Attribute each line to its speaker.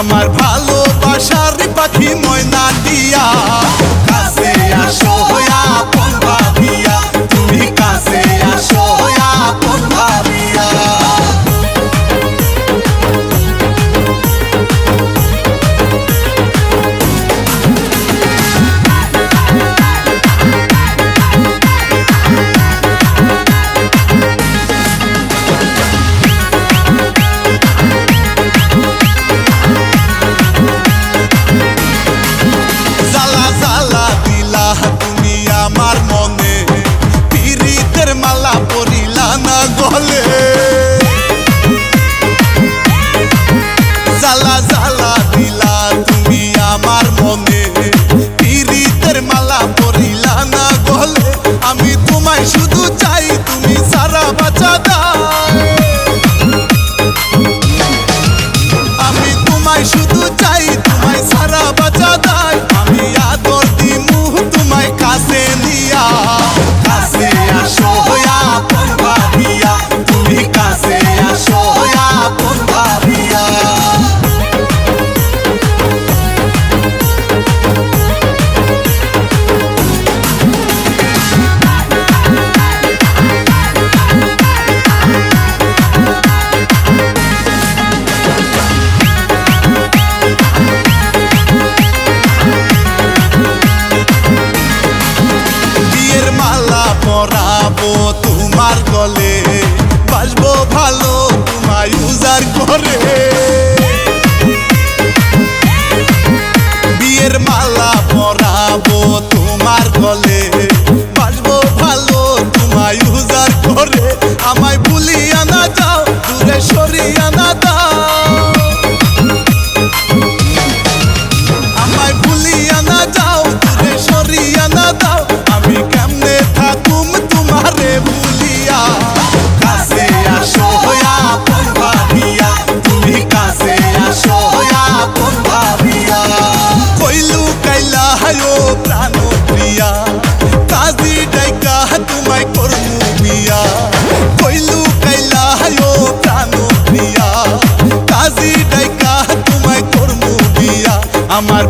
Speaker 1: আমার ভালোবাসার পাখি ময়না দিয়া কাছে আসো আপন ভাবিয়া, তুমি কাছে আসো আপন ভাবিয়া। আমার মনে পিরিতের মালা পরিলা না গলে, জ্বালা জ্বালা দিলা তুমি আমার মনে পিরিতের মালা পরিলা না গলে। আমি তোমায় শুধু চাই, তুমি সারা বাঁচা দাও। আমি তোমায় শুধু চাই, তোমায় সারা বাঁচা দাও। আমি আদর দিমু তোমায় কাছে নিয়া, কাছে আসো আপন ভাবিয়া, তুমি কাছে আসো আপন ভাবিয়া। পরাবো তোমার গলে, বাসবো ভালো তোমায় উজাড় করে। বিয়ের মালা পরাবো তোমার গলে, বাসবো ভালো তোমায় উজাড় করে। আমায় ভুলিয়া না যাও, দূরে সরিয়া না দাও। আমায় ভুলিয়া না যাও, দূরে সরিয়া না দাও। আমি কেমনে থাকুম তোমারে ভুলিয়া, কাছে আসো আপন ভাবিয়া, তুমি কাছে আসো আপন ভাবিয়া। কইলু কাইলা হায়ো প্রাণ প্রিয়া, কাজী ডাইকা তোমায় করমু বিয়া। কইলু কাইলা হায়ো প্রাণ প্রিয়া, কাজী ডাইকা তোমায় করমু বিয়া। আমার